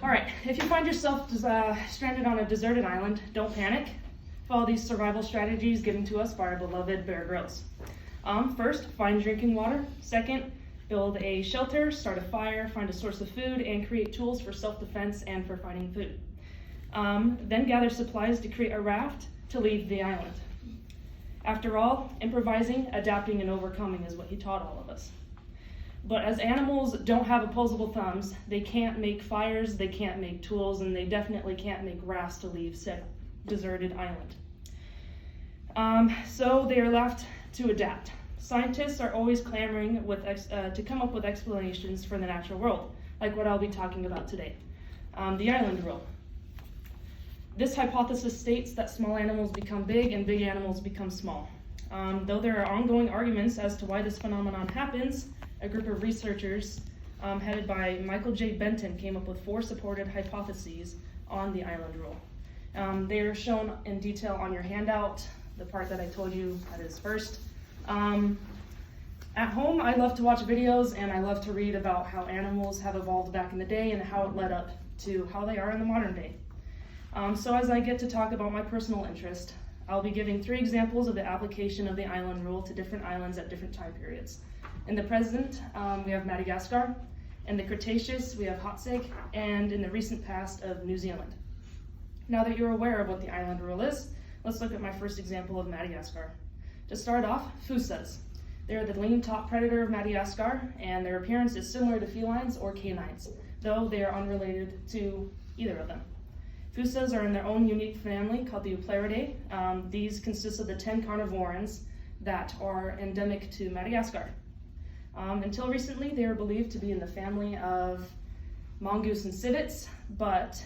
All right, if you find yourself stranded on a deserted island, don't panic. Follow these survival strategies given to us by our beloved Bear Grylls. First, find drinking water. Second, build a shelter, start a fire, find a source of food, and create tools for self-defense and for finding food. Then gather supplies to create a raft to leave the island. After all, improvising, adapting, and overcoming is what he taught all of us. But as animals don't have opposable thumbs, they can't make fires, they can't make tools, and they definitely can't make rafts to leave said deserted island. So they are left to adapt. Scientists are always clamoring to come up with explanations for the natural world, like what I'll be talking about today, the island rule. This hypothesis states that small animals become big and big animals become small. Though there are ongoing arguments as to why this phenomenon happens, a group of researchers headed by Jolee Benson came up with 4 supported hypotheses on the island rule. They are shown in detail on your handout, the part that I told you that is first. At home, I love to watch videos and I love to read about how animals have evolved back in the day and how it led up to how they are in the modern day. So as I get to talk about my personal interest, I'll be giving 3 examples of the application of the island rule to different islands at different time periods. In the present, we have Madagascar. In the Cretaceous, we have Hotsig, and in the recent past of New Zealand. Now that you're aware of what the island rule is, let's look at my first example of Madagascar. To start off, fusas. They're the lean top predator of Madagascar, and their appearance is similar to felines or canines, though they are unrelated to either of them. Fusas are in their own unique family called the Eupleridae. These consist of the 10 carnivorans that are endemic to Madagascar. Until recently, they were believed to be in the family of mongoose and civets, but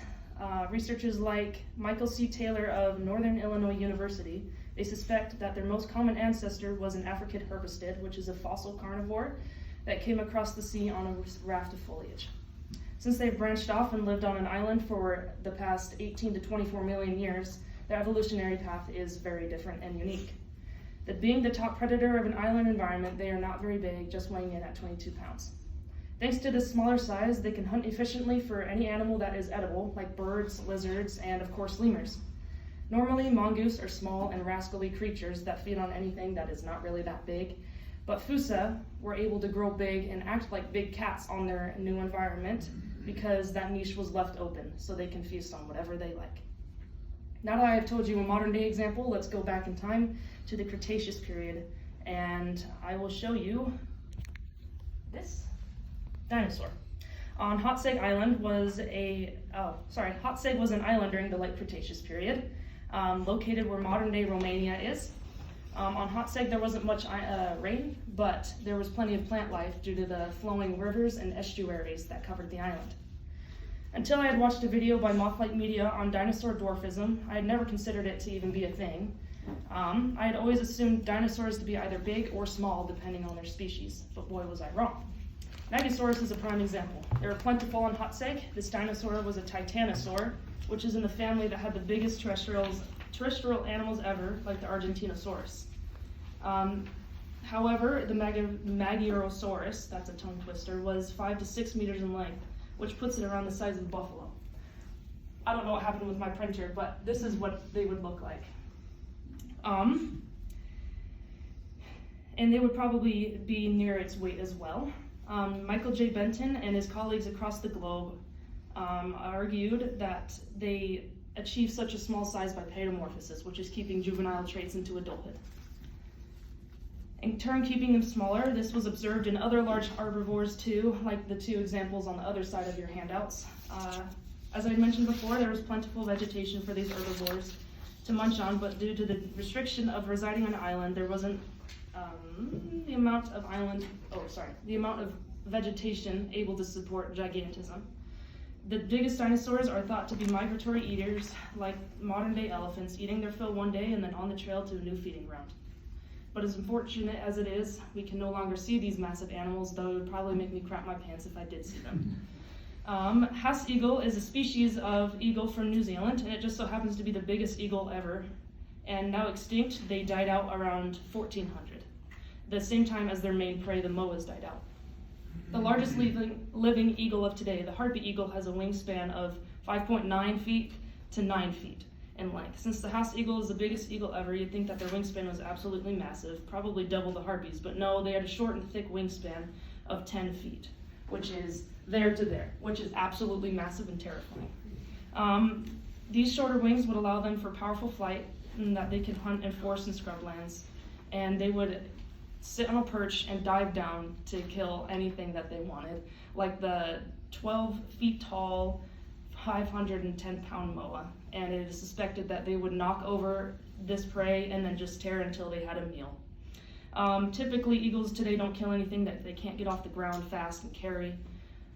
researchers like Michael C. Taylor of Northern Illinois University, they suspect that their most common ancestor was an African herpestid, which is a fossil carnivore that came across the sea on a raft of foliage. Since they've branched off and lived on an island for the past 18 to 24 million years, their evolutionary path is very different and unique. That being the top predator of an island environment, they are not very big, just weighing in at 22 pounds. Thanks to this smaller size, they can hunt efficiently for any animal that is edible, like birds, lizards, and of course lemurs. Normally, mongoose are small and rascally creatures that feed on anything that is not really that big, but Fusa were able to grow big and act like big cats on their new environment because that niche was left open, so they can feast on whatever they like. Now that I have told you a modern day example, let's go back in time to the Cretaceous period, and I will show you this dinosaur. On Hotsig Island Hotsig was an island during the late Cretaceous period, located where modern day Romania is. On Hotsig there wasn't much rain, but there was plenty of plant life due to the flowing rivers and estuaries that covered the island. Until I had watched a video by Mothlight Media on dinosaur dwarfism, I had never considered it to even be a thing. I had always assumed dinosaurs to be either big or small depending on their species, but boy was I wrong. Megasaurus is a prime example. They were plentiful on Hotsig. This dinosaur was a titanosaur, which is in the family that had the biggest terrestrial animals ever, like the Argentinosaurus. However, the Magyarosaurus, that's a tongue twister, was 5 to 6 meters in length, which puts it around the size of a buffalo. I don't know what happened with my printer, but this is what they would look like. And they would probably be near its weight as well. Michael J. Benton and his colleagues across the globe argued that they achieve such a small size by paedomorphosis, which is keeping juvenile traits into adulthood. In turn, keeping them smaller, this was observed in other large herbivores too, like the 2 examples on the other side of your handouts. As I mentioned before, there was plentiful vegetation for these herbivores to munch on, but due to the restriction of residing on an island, there wasn't the amount of vegetation able to support gigantism. The biggest dinosaurs are thought to be migratory eaters, like modern day elephants, eating their fill one day and then on the trail to a new feeding ground. But as unfortunate as it is, we can no longer see these massive animals, though it would probably make me crap my pants if I did see them. Haas eagle is a species of eagle from New Zealand, and it just so happens to be the biggest eagle ever. And now extinct, they died out around 1400, the same time as their main prey, the moas, died out. The largest living eagle of today, the harpy eagle, has a wingspan of 5.9 feet to 9 feet in length. Since the house eagle is the biggest eagle ever, you'd think that their wingspan was absolutely massive, probably double the harpies, but no, they had a short and thick wingspan of 10 feet, which is there to there, which is absolutely massive and terrifying. These shorter wings would allow them for powerful flight, and that they could hunt in forest and scrublands, and they would sit on a perch and dive down to kill anything that they wanted, like the 12 feet tall, 510-pound moa, and it is suspected that they would knock over this prey and then just tear until they had a meal. Typically, eagles today don't kill anything that they can't get off the ground fast and carry,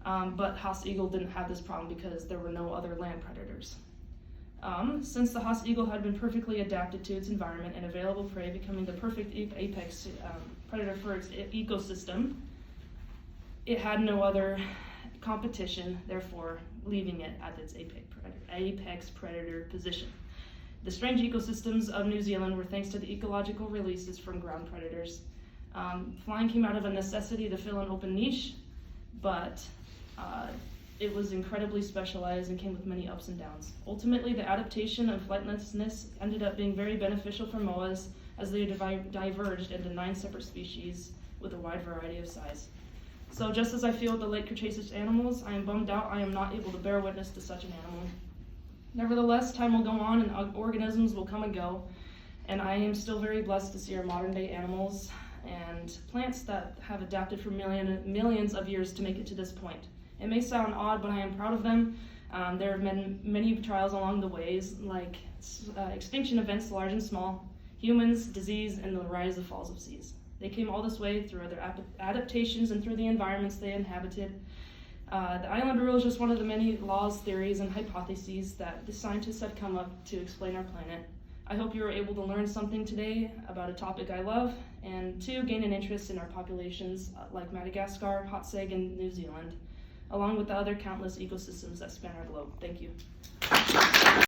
but house eagle didn't have this problem because there were no other land predators. Since the house eagle had been perfectly adapted to its environment and available prey, becoming the perfect apex predator for its ecosystem, it had no other competition, therefore leaving it at its apex predator position. The strange ecosystems of New Zealand were thanks to the ecological releases from ground predators. Flying came out of a necessity to fill an open niche, but it was incredibly specialized and came with many ups and downs. Ultimately, the adaptation of flightlessness ended up being very beneficial for moas as they diverged into 9 separate species with a wide variety of size. So just as I feel with the late Cretaceous animals, I am bummed out I am not able to bear witness to such an animal. Nevertheless, time will go on and organisms will come and go, and I am still very blessed to see our modern day animals and plants that have adapted for millions of years to make it to this point. It may sound odd, but I am proud of them. There have been many trials along the ways, like extinction events large and small, humans, disease, and the rise of falls of seas. They came all this way through other adaptations and through the environments they inhabited. The island rule is just one of the many laws, theories, and hypotheses that the scientists have come up to explain our planet. I hope you were able to learn something today about a topic I love, and to gain an interest in our populations like Madagascar, Hot Seg, and New Zealand, along with the other countless ecosystems that span our globe. Thank you.